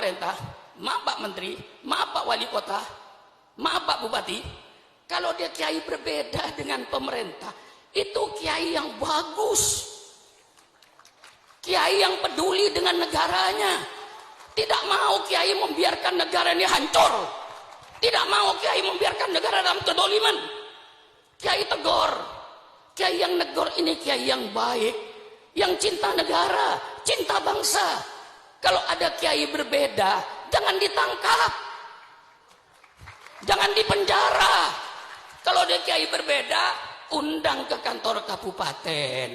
pemerintah, maaf Pak Menteri, maaf Pak Wali Kota, maaf Pak Bupati, kalau dia kiai berbeda dengan pemerintah, itu kiai yang bagus, kiai yang peduli dengan negaranya, tidak mau kiai membiarkan negara ini hancur, tidak mau kiai membiarkan negara dalam kedoliman. Kiai tegur, kiai yang negor ini kiai yang baik, yang cinta negara, cinta bangsa. Kalau ada kiai berbeda, jangan ditangkap, jangan dipenjara. Kalau ada kiai berbeda, undang ke kantor kabupaten.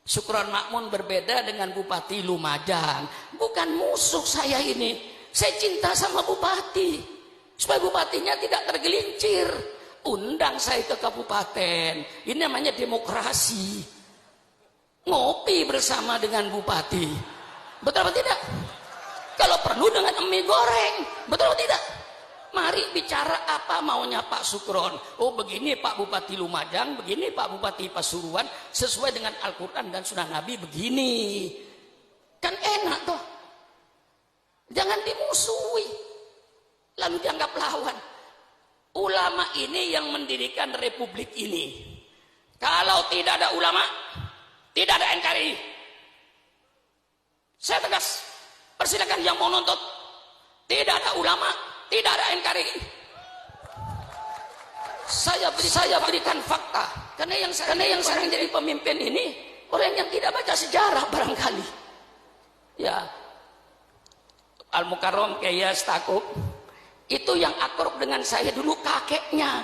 Syukron Makmun berbeda dengan Bupati Lumajang. Bukan musuh saya ini, saya cinta sama bupati, supaya bupatinya tidak tergelincir. Undang saya ke kabupaten. Ini namanya demokrasi. Ngopi bersama dengan bupati, betul atau tidak? Kalau perlu dengan mie goreng, betul atau tidak? Mari bicara apa maunya Pak Sukron. Oh begini Pak Bupati Lumajang, begini Pak Bupati Pasuruan, sesuai dengan Al-Quran dan Sunnah Nabi begini. Kan enak toh. Jangan dimusuhi, lalu dianggap lawan. Ulama ini yang mendirikan republik ini. Kalau tidak ada ulama, tidak ada NKRI. Saya tegas, persilakan yang mau nuntut. Tidak ada ulama, tidak ada NKRI. Saya berikan fakta. Karena yang sekarang jadi pemimpin ini orang yang tidak baca sejarah barangkali. Ya, Al-Mukarram Kiai Stakuf itu yang akrab dengan saya dulu kakeknya.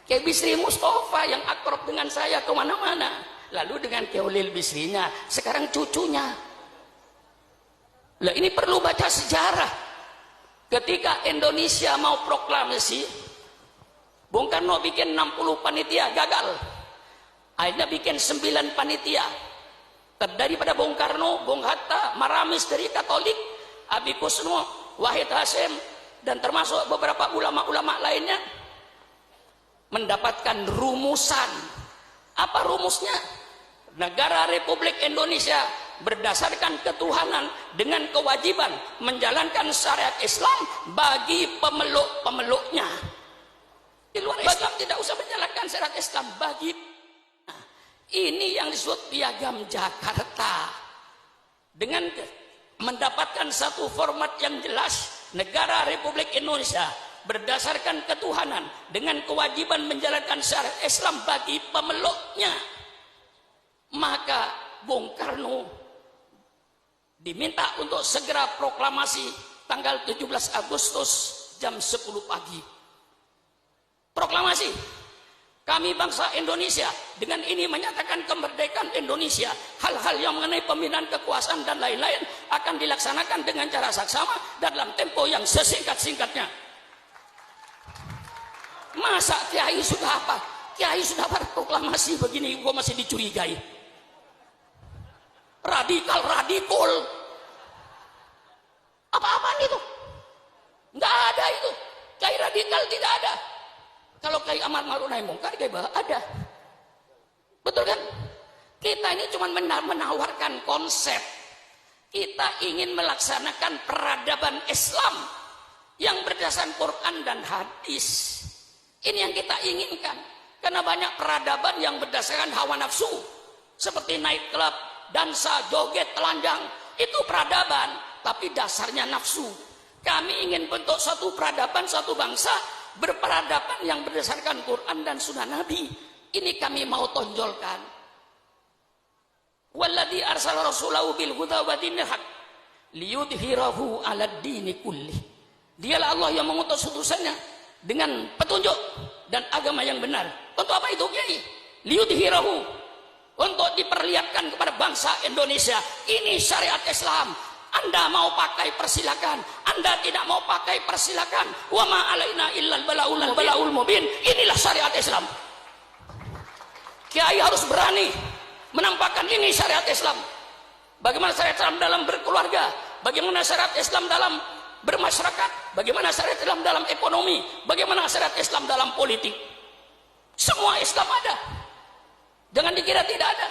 Kiai Bisri Mustafa yang akrab dengan saya kemana-mana. Lalu dengan Kiai Ulil Bisrinya, sekarang cucunya. Lah ini perlu baca sejarah. Ketika Indonesia mau proklamasi, Bung Karno bikin 60 panitia, gagal. Akhirnya bikin 9 panitia. Terdiri pada Bung Karno, Bung Hatta, Maramis dari Katolik, Abi Kusno, Wahid Hasyim, dan termasuk beberapa ulama-ulama lainnya mendapatkan rumusan. Apa rumusnya? Negara Republik Indonesia berdasarkan ketuhanan dengan kewajiban menjalankan syariat Islam bagi pemeluk-pemeluknya. Di luar Islam tidak usah menjalankan syariat Islam bagi. Ini yang disebut Piagam Jakarta. Dengan mendapatkan satu format yang jelas, negara Republik Indonesia berdasarkan ketuhanan dengan kewajiban menjalankan syariat Islam bagi pemeluknya. Maka Bung Karno diminta untuk segera proklamasi tanggal 17 Agustus jam 10 pagi. Proklamasi, kami bangsa Indonesia dengan ini menyatakan kemerdekaan Indonesia. Hal-hal yang mengenai pembinaan kekuasaan dan lain-lain akan dilaksanakan dengan cara saksama dalam tempo yang sesingkat-singkatnya. Masa kiai sudah apa? Kiai sudah berproklamasi begini, gua masih dicurigai. Radikal. Apa-apaan itu? Nggak ada itu. Kiai radikal tidak ada. Kalau kiai amar ma'ruf nahi mungkar, kiai ada. Betul kan? Kita ini cuma menawarkan konsep. Kita ingin melaksanakan peradaban Islam yang berdasarkan Quran dan hadis. Ini yang kita inginkan. Karena banyak peradaban yang berdasarkan hawa nafsu. Seperti naik klub, dansa, joget, telanjang. Itu peradaban, tapi dasarnya nafsu. Kami ingin bentuk satu peradaban, satu bangsa berperadaban yang berdasarkan Quran dan Sunnah Nabi. Ini kami mau tonjolkan. Walladzi arsala rasulahu bil huda wa dinil haq liyudhhirahu 'alad dini kulli. Dialah Allah yang mengutus utusannya dengan petunjuk dan agama yang benar. Untuk apa itu, Kiai? Liyudhhirahu, untuk diperlihatkan kepada bangsa Indonesia, ini syariat Islam. Anda mau pakai persilakan, Anda tidak mau pakai persilakan. Wa ma alaina illal balaul mubin. Inilah syariat Islam. Kiai harus berani menampakkan ini syariat Islam. Bagaimana syariat Islam dalam berkeluarga, bagaimana syariat Islam dalam bermasyarakat, bagaimana syariat Islam dalam ekonomi, bagaimana syariat Islam dalam politik. Semua Islam ada. Jangan dikira tidak ada.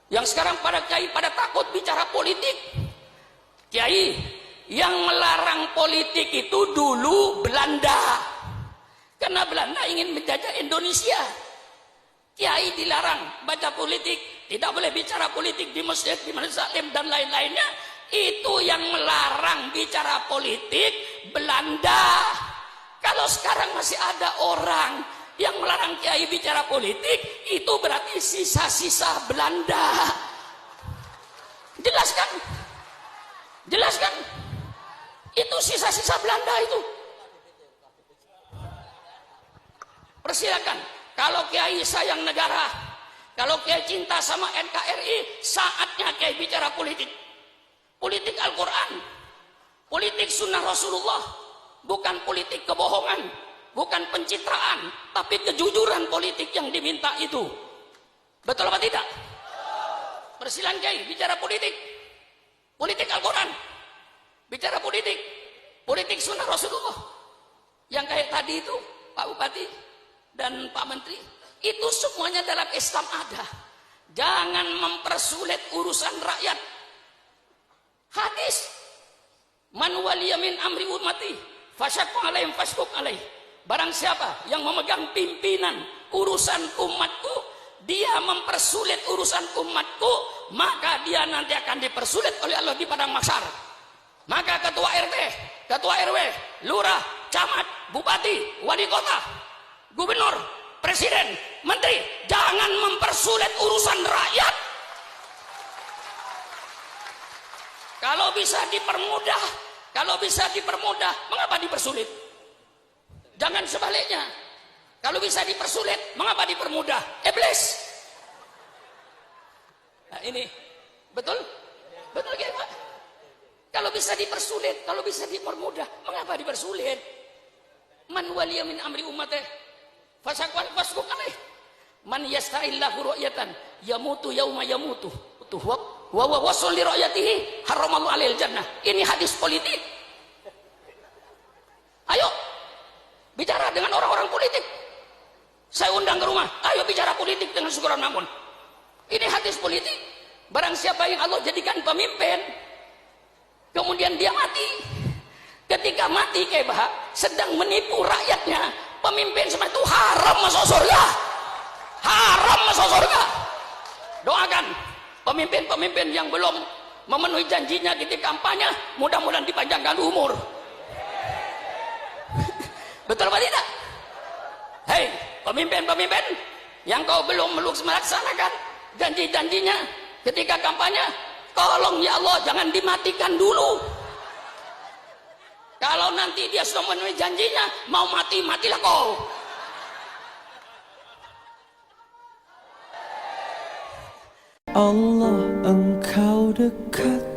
Yang sekarang pada kiai pada takut bicara politik. Kiai, yang melarang politik itu dulu Belanda. Karena Belanda ingin menjajah Indonesia. Kiai dilarang baca politik, tidak boleh bicara politik di masjid, di majelis taklim dan lain-lainnya. Itu yang melarang bicara politik Belanda. Kalau sekarang masih ada orang yang melarang kiai bicara politik, itu berarti sisa-sisa Belanda. Jelaskan? Jelaskan? Itu sisa-sisa Belanda itu. Persilakan. Kalau kiai sayang negara, kalau kiai cinta sama NKRI, saatnya kiai bicara politik. Politik Al-Quran, politik sunnah Rasulullah, bukan politik kebohongan, bukan pencitraan, tapi kejujuran politik yang diminta itu. Betul apa tidak? Persilakan kiai bicara politik. Politik Al-Quran, bicara politik, politik sunnah Rasulullah. Yang kayak tadi itu, Pak Bupati dan Pak Menteri, itu semuanya dalam Islam ada. Jangan mempersulit urusan rakyat. Hadis, man waliya min amri ummati fasyaqqa alaihim fashquq alaih. Barang siapa yang memegang pimpinan urusan umatku, dia mempersulit urusan umatku, maka dia nanti akan dipersulit oleh Allah di padang mahsyar. Maka ketua RT, ketua RW, lurah, camat, bupati, wali kota, gubernur, presiden, menteri, jangan mempersulit urusan rakyat. Kalau bisa dipermudah, kalau bisa dipermudah, mengapa dipersulit? Jangan sebaliknya. Kalau bisa dipersulit, mengapa dipermudah? Iblis. Nah ini, betul? Betul ya Pak? Kalau bisa dipersulit, kalau bisa dipermudah, mengapa dipersulit? Man waliya min amri umatih fasaqwan fasquq alaih. Man yasta'illahu ru'yatan yamutu yauma yamutu. Wa wasul li ru'yatihi haramallahu alaihil jannah. Ini hadis politik. Ayo bicara dengan orang-orang politik. Saya undang ke rumah, ayo bicara politik dengan Syukuran Makmun. Ini hadis politik. Barang siapa yang Allah jadikan pemimpin, kemudian dia mati. Ketika mati kayak bah, sedang menipu rakyatnya, pemimpin seperti itu haram masuk surga. Haram masuk surga. Doakan pemimpin-pemimpin yang belum memenuhi janjinya ketika kampanye, mudah-mudahan dipanjangkan umur. Betul apa tidak? Hei, pemimpin-pemimpin yang kau belum melaksanakan janji-janjinya ketika kampanye, tolong ya Allah jangan dimatikan dulu. Kalau nanti dia sudah memenuhi janjinya, mau mati, matilah kau. Allah, Engkau dekat